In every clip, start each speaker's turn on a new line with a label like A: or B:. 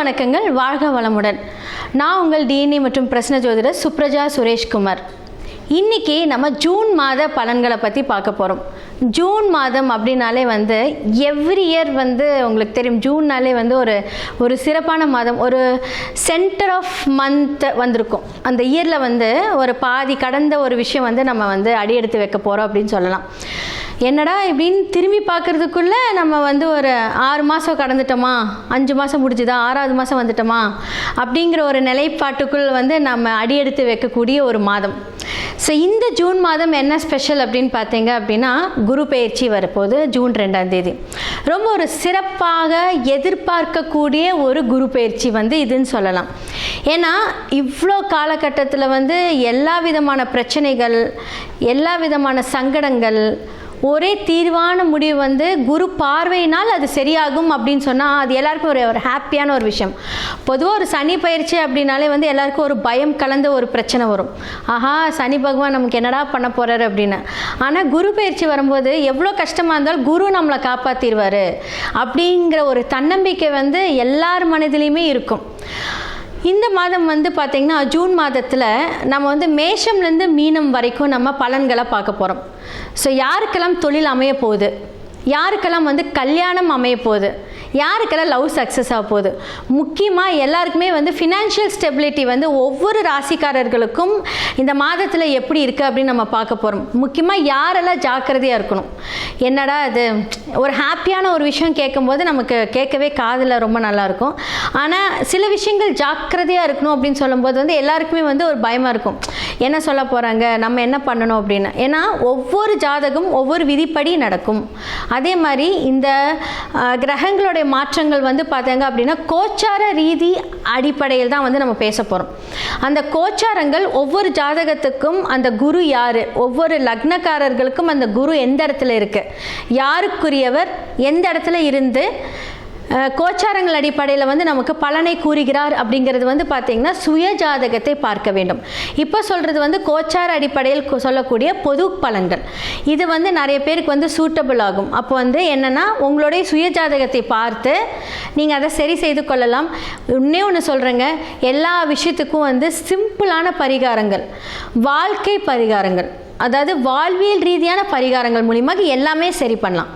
A: வணக்கங்கள், வாழ்க வளமுடன். நான் உங்கள் டிஎன்ஏ மற்றும் பிரசன்ன ஜோதிடர் சுப்ரஜா சுரேஷ்குமார். இன்றைக்கி நம்ம ஜூன் மாத பலன்களை பற்றி பார்க்க போகிறோம். ஜூன் மாதம் அப்படின்னாலே எவ்ரி இயர் உங்களுக்கு தெரியும், ஜூன்னாலே ஒரு சிறப்பான மாதம், ஒரு சென்டர் ஆஃப் மந்த் வந்திருக்கும். அந்த இயரில் ஒரு பாதி கடந்த ஒரு விஷயம் நம்ம அடியெடுத்து வைக்க போகிறோம் அப்படின்னு சொல்லலாம். என்னடா இப்படின்னு திரும்பி பார்க்குறதுக்குள்ளே நம்ம ஒரு 6 மாதம் கடந்துட்டோமா, 5 மாதம் முடிஞ்சுதா, 6வது மாதம் வந்துட்டோமா அப்படிங்கிற ஒரு நிலைப்பாட்டுக்குள் நம்ம அடியெடுத்து வைக்கக்கூடிய ஒரு மாதம். ஸோ இந்த ஜூன் மாதம் என்ன ஸ்பெஷல் அப்படின்னு பார்த்தீங்க அப்படின்னா, குரு பெயர்ச்சி வரப்போகுது ஜூன் 2ஆம் தேதி. ரொம்ப ஒரு சிறப்பாக எதிர்பார்க்கக்கூடிய ஒரு குரு பெயர்ச்சி இதுன்னு சொல்லலாம். ஏன்னா இவ்வளோ காலகட்டத்தில் எல்லா விதமான பிரச்சனைகள், எல்லா விதமான சங்கடங்கள், ஒரே தீர்வான முடிவு குரு பார்வையினால் அது சரியாகும் அப்படின்னு சொன்னால் அது எல்லாருக்கும் ஒரு ஹாப்பியான ஒரு விஷயம். பொதுவாக ஒரு சனி பயிற்சி அப்படின்னாலே எல்லாருக்கும் ஒரு பயம் கலந்த ஒரு பிரச்சனை வரும். ஆஹா, சனி பகவான் நமக்கு என்னடா பண்ண போகிறாரு அப்படின்னு. ஆனால் குரு பயிற்சி வரும்போது எவ்வளோ கஷ்டமாக இருந்தாலும் குரு நம்மளை காப்பாற்றிடுவார் அப்படிங்கிற ஒரு தன்னம்பிக்கை எல்லார் மனதிலையுமே இருக்கும். இந்த மாதம் பார்த்திங்கன்னா ஜூன் மாதத்தில் நம்ம மேஷம்லேருந்து மீனம் வரைக்கும் நம்ம பலன்களை பார்க்க போகிறோம். ஸோ யாருக்கெல்லாம் தொழில் அமைய போகுது, யாருக்கெல்லாம் கல்யாணம் அமைய போகுது, யாருக்கெல்லாம் லவ் சக்ஸஸ் ஆக போகுது, முக்கியமாக எல்லாருக்குமே ஃபினான்ஷியல் ஸ்டெபிலிட்டி ஒவ்வொரு ராசிக்காரர்களுக்கும் இந்த மாதத்தில் எப்படி இருக்குது அப்படின்னு நம்ம பார்க்க போகிறோம். முக்கியமாக யாரெல்லாம் ஜாக்கிரதையாக இருக்கணும். என்னடா அது ஒரு ஹாப்பியான ஒரு விஷயம் கேட்கும்போது நமக்கு கேட்கவே காதில் ரொம்ப நல்லாயிருக்கும். ஆனால் சில விஷயங்கள் ஜாக்கிரதையாக இருக்கணும் அப்படின்னு சொல்லும்போது எல்லாருக்குமே ஒரு பயமாக இருக்கும். என்ன சொல்ல போகிறாங்க, நம்ம என்ன பண்ணணும் அப்படின்னு. ஏன்னா ஒவ்வொரு ஜாதகம் ஒவ்வொரு விதிப்படி நடக்கும். அதே மாதிரி இந்த கிரகங்களுடைய மாற்றங்கள் பார்த்தீங்க அப்படின்னா கோச்சார ரீதி அடிப்படையில் தான் நம்ம பேச போகிறோம். அந்த கோச்சாரங்கள் ஒவ்வொரு ஜாதகத்துக்கும் அந்த குரு யார், ஒவ்வொரு லக்னக்காரர்களுக்கும் அந்த குரு எந்த இடத்துல இருக்குது, யாருக்குரியவர் எந்த இடத்துல இருந்து கோச்சாரங்கள் அடிப்படையில் நமக்கு பலனை கூறுகிறார் அப்படிங்கிறது பார்த்திங்கன்னா சுய ஜாதகத்தை பார்க்க வேண்டும். இப்போ சொல்கிறது கோச்சார அடிப்படையில் சொல்லக்கூடிய பொது பலன்கள். இது நிறைய பேருக்கு சூட்டபிள் ஆகும். அப்போ என்னென்னா உங்களுடைய சுய ஜாதகத்தை பார்த்து நீங்கள் அதை சரி செய்து கொள்ளலாம். இன்னே ஒன்று சொல்கிறேங்க, எல்லா விஷயத்துக்கும் சிம்பிளான பரிகாரங்கள், வாழ்க்கை பரிகாரங்கள், அதாவது வாழ்வியல் ரீதியான பரிகாரங்கள் மூலியமாக எல்லாமே சரி பண்ணலாம்.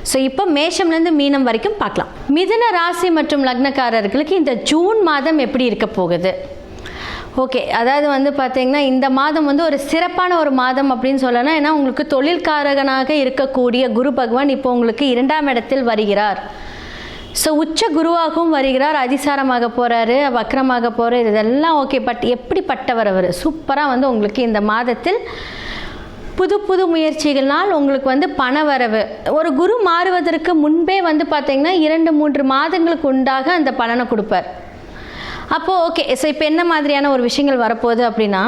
A: ஸோ இப்போ மேஷம்லேருந்து மீனம் வரைக்கும் பார்க்கலாம். மிதுன ராசி மற்றும் லக்னக்காரர்களுக்கு இந்த ஜூன் மாதம் எப்படி இருக்க போகுது? ஓகே, அதாவது பார்த்தீங்கன்னா இந்த மாதம் ஒரு சிறப்பான ஒரு மாதம் அப்படின்னு சொல்லலாம். ஏன்னா உங்களுக்கு தொழில்காரகனாக இருக்கக்கூடிய குரு பகவான் இப்போ உங்களுக்கு 2ஆம் இடத்தில் வருகிறார். ஸோ உச்ச குருவாகவும் வருகிறார், அதிசாரமாக போகிறாரு, வக்ரமாக போகிறார், இதெல்லாம் ஓகே. பட் எப்படிப்பட்டவர் அவர்? சூப்பராக உங்களுக்கு இந்த மாதத்தில் புது புது முயற்சிகள்னால் உங்களுக்கு பண வரவு. ஒரு குரு மாறுவதற்கு முன்பே பார்த்திங்கன்னா 2-3 மாதங்களுக்கு உண்டாக அந்த பலனை கொடுப்பார். அப்போது ஓகே. ஸோ இப்போ என்ன மாதிரியான ஒரு விஷயங்கள் வரப்போகுது அப்படின்னா,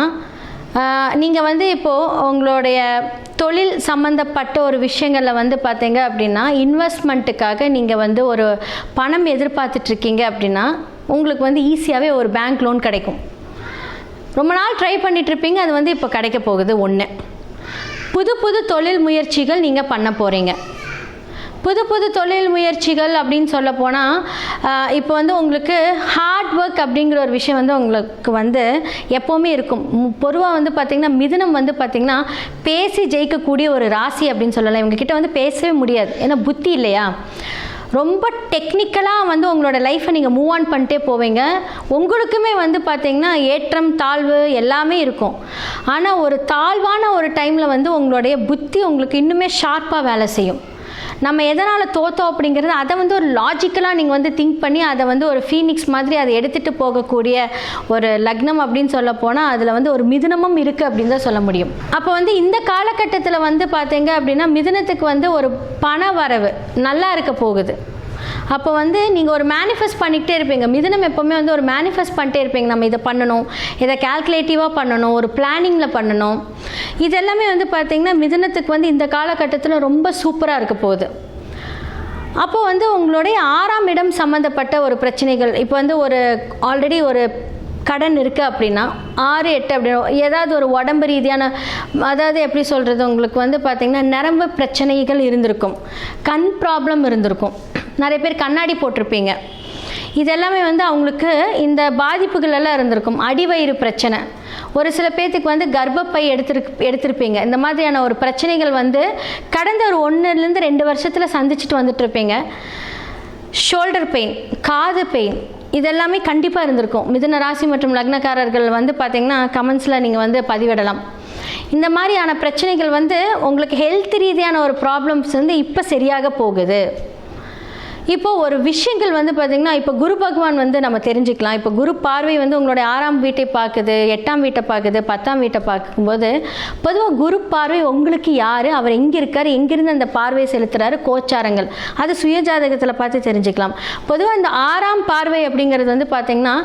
A: நீங்கள் இப்போது உங்களுடைய தொழில் சம்மந்தப்பட்ட ஒரு விஷயங்களில் பார்த்தீங்க அப்படின்னா இன்வெஸ்ட்மெண்ட்டுக்காக நீங்கள் ஒரு பணம் எதிர்பார்த்துட்ருக்கீங்க அப்படின்னா உங்களுக்கு ஈஸியாகவே ஒரு பேங்க் லோன் கிடைக்கும். ரொம்ப நாள் ட்ரை பண்ணிகிட்ருப்பீங்க, அது இப்போ கிடைக்க போகுது. ஒன்று, புது புது தொழில் முயற்சிகள் நீங்கள் பண்ண போகிறீங்க. புது புது தொழில் முயற்சிகள் அப்படின்னு சொல்ல போனால் இப்போ உங்களுக்கு ஹார்ட் ஒர்க் அப்படிங்கிற ஒரு விஷயம் உங்களுக்கு எப்போவுமே இருக்கும். பொதுவாக பார்த்திங்கன்னா மிதுனம் பார்த்திங்கன்னா பேசி ஜெயிக்கக்கூடிய ஒரு ராசி அப்படின்னு சொல்லலாம். இவங்ககிட்ட பேசவே முடியாது, ஏன்னா புத்தி இல்லையா. ரொம்ப டெக்னிக்கலாக உங்களோட லைஃப்பை நீங்கள் மூவ் ஆன் பண்ணிட்டே போவீங்க. உங்களுக்குமே பார்த்திங்கன்னா ஏற்றம் தாழ்வு எல்லாமே இருக்கும். ஆனால் ஒரு தாழ்வான ஒரு டைமில் உங்களுடைய புத்தி உங்களுக்கு இன்னுமே ஷார்ப்பாக வேலை செய்யும். நம்ம எதனால் தோற்றோம் அப்படிங்கிறது அதை ஒரு லாஜிக்கலாக நீங்கள் திங்க் பண்ணி அதை ஒரு ஃபீனிக்ஸ் மாதிரி அதை எடுத்துகிட்டு போகக்கூடிய ஒரு லக்னம் அப்படின்னு சொல்ல போனால் அதில் ஒரு மிதுனமும் இருக்குது அப்படின்னு தான் சொல்ல முடியும். அப்போ இந்த காலகட்டத்தில் பார்த்தீங்க அப்படின்னா மிதுனத்துக்கு ஒரு பண வரவு நல்லா இருக்க போகுது. அப்போ நீங்கள் ஒரு மேனிஃபெஸ்ட் பண்ணிக்கிட்டே இருப்பீங்க. மிதுனம் எப்போவுமே ஒரு மேனிஃபெஸ்ட் பண்ணிட்டே இருப்பீங்க. நம்ம இதை பண்ணணும், இதை கால்குலேட்டிவாக பண்ணணும், ஒரு பிளானிங்கில் பண்ணணும். இது எல்லாமே பார்த்திங்கன்னா மிதுனத்துக்கு இந்த காலகட்டத்தில் ரொம்ப சூப்பராக இருக்க போகுது. அப்போது உங்களுடைய 6ஆம் இடம் சம்மந்தப்பட்ட ஒரு பிரச்சனைகள், இப்போ ஒரு ஆல்ரெடி ஒரு கடன் இருக்குது அப்படின்னா 6-8 அப்படின்னு ஏதாவது ஒரு உடம்பு ரீதியான, அதாவது எப்படி சொல்கிறது, உங்களுக்கு பார்த்திங்கன்னா நரம்பு பிரச்சனைகள் இருந்திருக்கும், கண் ப்ராப்ளம் இருந்திருக்கும், நிறைய பேர் கண்ணாடி போட்டிருப்பீங்க. இதெல்லாமே வந்து அவங்களுக்கு இந்த பாதிப்புகள் எல்லாம் இருந்திருக்கும். அடிவயிறு பிரச்சனை, ஒரு சில பேர்த்துக்கு வந்து கர்ப்பப்பை எடுத்திருப்பீங்க. இந்த மாதிரியான ஒரு பிரச்சனைகள் வந்து கடந்த ஒரு 1-2 வருஷத்தில் சந்திச்சுட்டு வந்துட்டு இருப்பீங்க. ஷோல்டர் பெயின், காது பெயின், இதெல்லாமே கண்டிப்பாக இருந்திருக்கும். மிதுன ராசி மற்றும் லக்னக்காரர்கள் வந்து பார்த்திங்கன்னா கமெண்ட்ஸில் நீங்கள் வந்து பதிவிடலாம். இந்த மாதிரியான பிரச்சனைகள் வந்து உங்களுக்கு ஹெல்த் ரீதியான ஒரு ப்ராப்ளம்ஸ் வந்து இப்போ சரியாக போகுது. இப்போது ஒரு விஷயங்கள் வந்து பார்த்திங்கன்னா, இப்போ குரு பகவான் வந்து நம்ம தெரிஞ்சுக்கலாம். இப்போ குரு பார்வை வந்து உங்களுடைய 6ஆம் வீட்டை பார்க்குது, 8ஆம் வீட்டை பார்க்குது, 10ஆம் வீட்டை பார்க்கும்போது பொதுவாக குரு பார்வை உங்களுக்கு யார், அவர் எங்கே இருக்கார், எங்கேருந்து அந்த பார்வையை செலுத்துகிறாரு, கோச்சாரங்கள் அது சுயஜாதகத்தில் பார்த்து தெரிஞ்சுக்கலாம். பொதுவாக இந்த 6ஆம் பார்வை அப்படிங்கிறது வந்து பார்த்திங்கன்னா,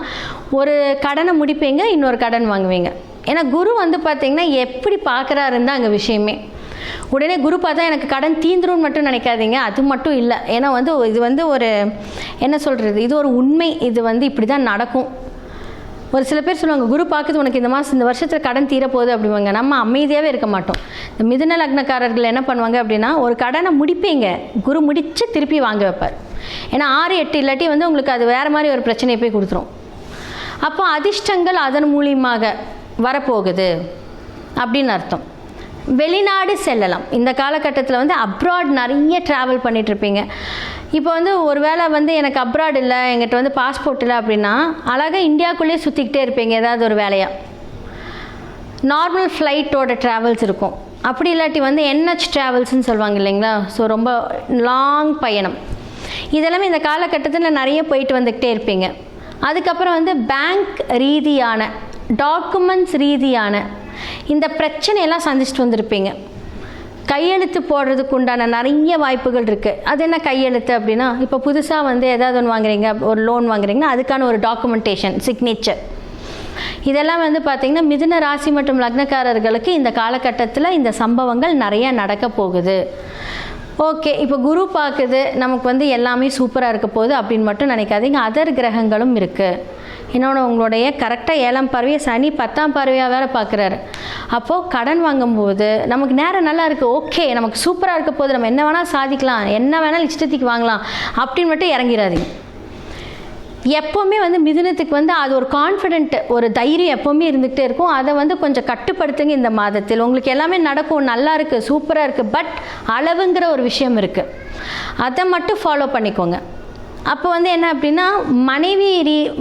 A: ஒரு கடனை முடிப்பீங்க, இன்னொரு கடன் வாங்குவீங்க. ஏன்னா குரு வந்து பார்த்திங்கன்னா எப்படி பார்க்குறாருன்னு தான் அங்கே விஷயமே. உடனே குரு பார்த்தா எனக்கு கடன் தீந்துரும்னு மட்டும் நினைக்காதீங்க, அது மட்டும் இல்லை. ஏன்னா வந்து இது வந்து ஒரு என்ன சொல்கிறது, இது ஒரு உண்மை, இது வந்து இப்படி தான் நடக்கும். ஒரு சில பேர் சொல்லுவாங்க குரு பார்க்குது உனக்கு இந்த வருஷத்தில் கடன் தீரப்போகுது அப்படிவாங்க. நம்ம அமைதியாகவே இருக்க மாட்டோம். இந்த மிதுன லக்னக்காரர்கள் என்ன பண்ணுவாங்க அப்படின்னா, ஒரு கடனை முடிப்பீங்க, குரு முடித்து திருப்பி வாங்க வைப்பார். ஏன்னா 6-8 இல்லாட்டி வந்து உங்களுக்கு அது வேறு மாதிரி ஒரு பிரச்சனையை போய் கொடுத்துரும். அப்போ அதிர்ஷ்டங்கள் அதன் மூலியமாக வரப்போகுது அப்படின்னு அர்த்தம். வெளிநாடு செல்லலாம். இந்த காலகட்டத்தில் வந்து அப்ராட் நிறைய ட்ராவல் பண்ணிகிட்ருப்பீங்க. இப்போ வந்து ஒரு வேளை வந்து எனக்கு அப்ராட் இல்லை, எங்கிட்ட வந்து பாஸ்போர்ட் இல்லை அப்படின்னா அழகாக இந்தியாவுக்குள்ளேயே சுற்றிக்கிட்டே இருப்பீங்க ஏதாவது ஒரு வேலையாக. நார்மல் ஃப்ளைட்டோட ட்ராவல்ஸ் இருக்கும். அப்படி இல்லாட்டி வந்து NH ட்ராவல்ஸ்ன்னு சொல்லுவாங்க இல்லைங்களா, ஸோ ரொம்ப லாங் பயணம். இதெல்லாமே இந்த காலகட்டத்தில் நிறைய போயிட்டு வந்துக்கிட்டே இருப்பீங்க. அதுக்கப்புறம் வந்து பேங்க் ரீதியான டாக்குமெண்ட்ஸ் ரீதியான இந்த பிரச்சனையெல்லாம் சந்திச்சுட்டு வந்திருப்பீங்க. கையெழுத்து போடுறதுக்கு உண்டான நிறைய வாய்ப்புகள் இருக்குது. அது என்ன கையெழுத்து அப்படின்னா, இப்போ புதுசாக வந்து ஏதாவது ஒன்று வாங்குறீங்க, ஒரு லோன் வாங்குறீங்கன்னா அதுக்கான ஒரு டாக்குமெண்டேஷன், சிக்னேச்சர், இதெல்லாம் வந்து பார்த்திங்கன்னா மிதுன ராசி மற்றும் லக்னக்காரர்களுக்கு இந்த காலகட்டத்தில் இந்த சம்பவங்கள் நிறைய நடக்க போகுது. ஓகே, இப்போ குரு பார்க்குது, நமக்கு வந்து எல்லாமே சூப்பராக இருக்க போகுது அப்படின்னு மட்டும் நினைக்காதீங்க. அதர் கிரகங்களும் இருக்குது. இன்னொன்று, உங்களுடைய கரெக்டாக 7ஆம் பார்வையை சனி 10ஆம் பார்வையாக வேறு பார்க்குறாரு. அப்போது கடன் வாங்கும்போது நமக்கு நேரம் நல்லா இருக்குது, ஓகே நமக்கு சூப்பராக இருக்க போகுது, நம்ம என்ன வேணால் சாதிக்கலாம், என்ன வேணாலும் இஷ்டத்துக்கு வாங்கலாம் அப்படின்னு மட்டும் இறங்கிடாதீங்க. எப்போவுமே வந்து மிதுனத்துக்கு வந்து அது ஒரு கான்ஃபிடென்ட், ஒரு தைரியம் எப்போவுமே இருந்துகிட்டே இருக்கும். அதை வந்து கொஞ்சம் கட்டுப்படுத்துங்க. இந்த மாதத்தில் உங்களுக்கு எல்லாமே நடக்கும், நல்லா இருக்குது, சூப்பராக இருக்குது. பட் அளவுங்கிற ஒரு விஷயம் இருக்குது, அதை மட்டும் ஃபாலோ பண்ணிக்கோங்க. அப்போ வந்து என்ன அப்படின்னா,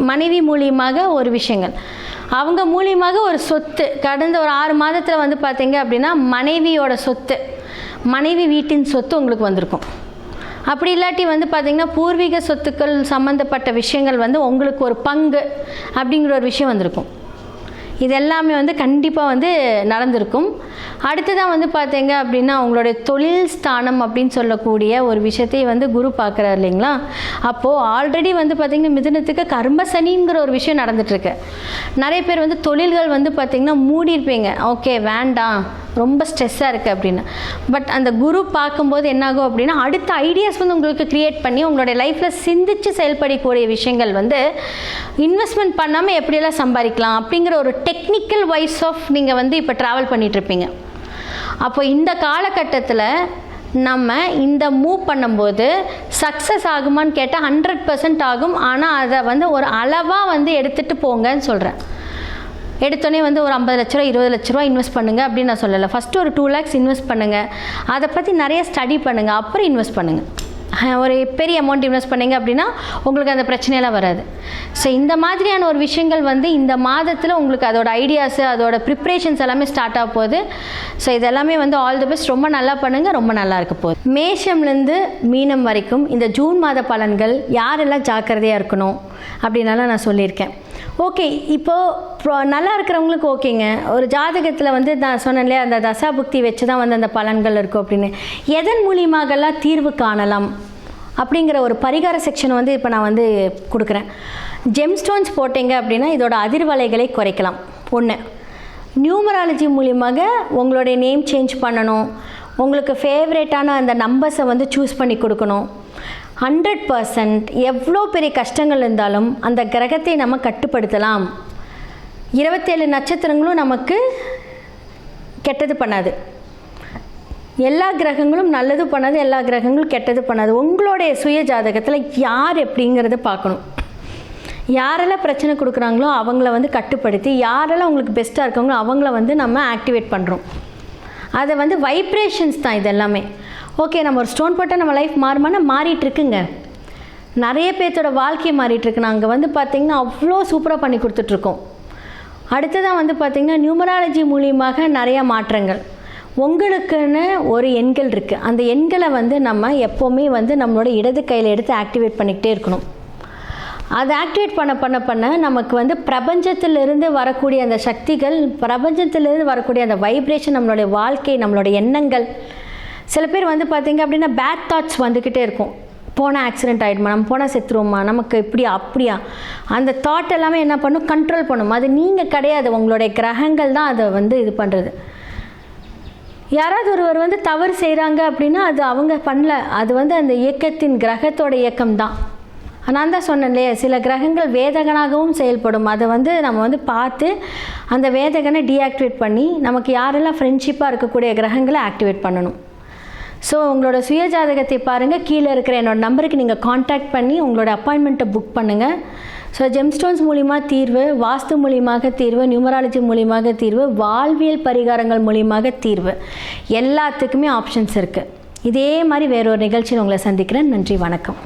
A: மனைவி மூலியமாக ஒரு விஷயங்கள், அவங்க மூலியமாக ஒரு சொத்து, கடந்த ஒரு 6 மாதத்தில் வந்து பார்த்தீங்க அப்படின்னா மனைவியோட சொத்து, மனைவி வீட்டின் சொத்து உங்களுக்கு வந்திருக்கும். அப்படி இல்லாட்டி வந்து பார்த்திங்கன்னா பூர்வீக சொத்துக்கள் சம்மந்தப்பட்ட விஷயங்கள் வந்து உங்களுக்கு ஒரு பங்கு அப்படிங்கிற ஒரு விஷயம் வந்திருக்கும். இது எல்லாமே வந்து கண்டிப்பாக வந்து நடந்திருக்கும். அடுத்ததான் வந்து பார்த்தீங்க அப்படின்னா உங்களுடைய தொழில் ஸ்தானம் அப்படின்னு சொல்லக்கூடிய ஒரு விஷயத்தை வந்து குரு பார்க்குறாரு இல்லைங்களா. அப்போது ஆல்ரெடி வந்து பார்த்திங்கன்னா மிதுனத்துக்கு கர்ம சனிங்கிற ஒரு விஷயம் நடந்துகிட்ருக்கு. நிறைய பேர் வந்து தொழில்கள் வந்து பார்த்திங்கன்னா மூடியிருப்பீங்க, ஓகே வேண்டாம் ரொம்ப ஸ்ட்ரெஸ்ஸாக இருக்குது அப்படின்னு. பட் அந்த குரு பார்க்கும்போது என்னாகும் அப்படின்னா அடுத்த ஐடியாஸ் வந்து உங்களுக்கு க்ரியேட் பண்ணி உங்களுடைய லைஃப்பில் சிந்தித்து செயல்படக்கூடிய விஷயங்கள் வந்து இன்வெஸ்ட்மெண்ட் பண்ணாமல் எப்படியெல்லாம் சம்பாதிக்கலாம் அப்படிங்கிற ஒரு டெக்னிக்கல் வைஸ் ஆஃப் நீங்கள் வந்து இப்போ ட்ராவல் பண்ணிகிட்ருப்பீங்க. அப்போ இந்த காலகட்டத்தில் நம்ம இந்த மூவ் பண்ணும்போது சக்ஸஸ் ஆகுமான்னு கேட்டால் 100% ஆகும். ஆனால் அதை வந்து ஒரு அளவாக வந்து எடுத்துகிட்டு போங்கன்னு சொல்கிறேன். எடுத்தோடனே வந்து ஒரு 50 லட்ச ரூபா 20 லட்ச ரூபா இன்வெஸ்ட் பண்ணுங்கள் அப்படின்னு நான் சொல்லலை. ஃபஸ்ட்டு ஒரு 2 lakhs இன்வெஸ்ட் பண்ணுங்கள், அதை பற்றி நிறைய ஸ்டடி பண்ணுங்கள், அப்புறம் இன்வெஸ்ட் பண்ணுங்கள். ஒரு பெரிய அமௌண்ட் இன்வெஸ்ட் பண்ணிங்க அப்படின்னா உங்களுக்கு அந்த பிரச்சனையெல்லாம் வராது. ஸோ இந்த மாதிரியான ஒரு விஷயங்கள் வந்து இந்த மாதத்தில் உங்களுக்கு அதோட ஐடியாஸு அதோட ப்ரிப்ரேஷன்ஸ் எல்லாமே ஸ்டார்ட் ஆக போகுது. ஸோ இதெல்லாமே வந்து ஆல் தி பெஸ்ட், ரொம்ப நல்லா பண்ணுங்கள், ரொம்ப நல்லா இருக்க போகுது. மேஷம்லேருந்து மீனம் வரைக்கும் இந்த ஜூன் மாத பலன்கள் யாரெல்லாம் ஜாக்கிரதையாக இருக்கணும் அப்படின்னாலாம் நான் சொல்லியிருக்கேன். ஓகே, இப்போது நல்லா இருக்கிறவங்களுக்கு ஓகேங்க. ஒரு ஜாதகத்தில் வந்து நான் சொன்னேன் இல்லையா, அந்த தசாபுக்தி வச்சு தான் வந்து அந்த பலன்கள் இருக்கும் அப்படின்னு. எதன் மூலியமாகலாம் தீர்வு காணலாம் அப்படிங்கிற ஒரு பரிகார செக்ஷன் வந்து இப்போ நான் வந்து கொடுக்குறேன். ஜெம்ஸ்டோன்ஸ் போட்டிங்க அப்படின்னா இதோட அதிர்வலைகளை குறைக்கலாம். ஒன்று, நியூமராலஜி மூலியமாக உங்களுடைய நேம் சேஞ்ச் பண்ணணும், உங்களுக்கு ஃபேவரேட்டான அந்த நம்பர்ஸை வந்து சூஸ் பண்ணி கொடுக்கணும். 100% எவ்வளோ பெரிய கஷ்டங்கள் இருந்தாலும் அந்த கிரகத்தை நம்ம கட்டுப்படுத்தலாம். 27 நட்சத்திரங்களும் நமக்கு கெட்டது பண்ணாது, எல்லா கிரகங்களும் நல்லது பண்ணாது, எல்லா கிரகங்களும் கெட்டது பண்ணாது. உங்களுடைய சுய ஜாதகத்தில் யார் எப்படிங்கிறத பார்க்கணும். யாரெல்லாம் பிரச்சனை கொடுக்குறாங்களோ அவங்கள வந்து கட்டுப்படுத்தி, யாரெல்லாம் உங்களுக்கு பெஸ்ட்டாக இருக்காங்களோ அவங்கள வந்து நம்ம ஆக்டிவேட் பண்ணுறோம். அதை வந்து வைப்ரேஷன்ஸ் தான் இது எல்லாமே. ஓகே, நம்ம ஒரு ஸ்டோன் போட்டால் நம்ம லைஃப் மாறுமானா மாறிட்டுருக்குங்க. நிறைய பேர்த்தோட வாழ்க்கை மாறிட்டுருக்கு. நாங்கள் வந்து பார்த்திங்கன்னா அவ்வளோ சூப்பராக பண்ணி கொடுத்துட்ருக்கோம். அடுத்ததான் வந்து பார்த்திங்கன்னா நியூமராலஜி மூலியமாக நிறையா மாற்றங்கள். உங்களுக்குன்னு ஒரு எண்கள் இருக்குது. அந்த எண்களை வந்து நம்ம எப்போவுமே வந்து நம்மளோட இடது கையில் எடுத்து ஆக்டிவேட் பண்ணிக்கிட்டே இருக்கணும். அதை ஆக்டிவேட் பண்ண நமக்கு வந்து பிரபஞ்சத்திலிருந்து வரக்கூடிய அந்த சக்திகள், பிரபஞ்சத்திலிருந்து வரக்கூடிய அந்த வைப்ரேஷன், நம்மளுடைய வாழ்க்கை, நம்மளுடைய எண்ணங்கள். சில பேர் வந்து பார்த்திங்க அப்படின்னா பேட் தாட்ஸ் வந்துக்கிட்டே இருக்கும். போனால் ஆக்சிடென்ட் ஆகிடுமா, நம்ம போனால் செத்துருவோமா, நமக்கு இப்படியா அப்படியா, அந்த தாட் எல்லாமே என்ன பண்ணும், கண்ட்ரோல் பண்ணும். அது நீங்கள் கிடையாது, உங்களுடைய கிரகங்கள் தான் அதை வந்து இது பண்ணுறது. யாராவது ஒருவர் வந்து தவறு செய்கிறாங்க அப்படின்னா அது அவங்க பண்ணல, அது வந்து அந்த இயக்கத்தின் கிரகத்தோட இயக்கம் தான். நான் தான் சொன்னேன் இல்லையா, சில கிரகங்கள் வேதகனாகவும் செயல்படும். அதை வந்து நம்ம வந்து பார்த்து அந்த வேதகனை டீஆக்டிவேட் பண்ணி நமக்கு யாரெல்லாம் ஃப்ரெண்ட்ஷிப்பாக இருக்கக்கூடிய கிரகங்களை ஆக்டிவேட் பண்ணணும். ஸோ உங்களோட சுயஜாதகத்தை பாருங்கள். கீழே இருக்கிற என்னோடய நம்பருக்கு நீங்கள் காண்டாக்ட் பண்ணி உங்களோட அப்பாயின்மெண்ட்டை புக் பண்ணுங்கள். ஸோ ஜெம்ஸ்டோன்ஸ் மூலிமா தீர்வு, வாஸ்து மூலியமாக தீர்வு, நியூமராலஜி மூலியமாக தீர்வு, வாழ்வியல் பரிகாரங்கள் மூலியமாக தீர்வு, எல்லாத்துக்குமே ஆப்ஷன்ஸ் இருக்குது. இதே மாதிரி வேறொரு நிகழ்ச்சியில் உங்களை சந்திக்கிறேன். நன்றி, வணக்கம்.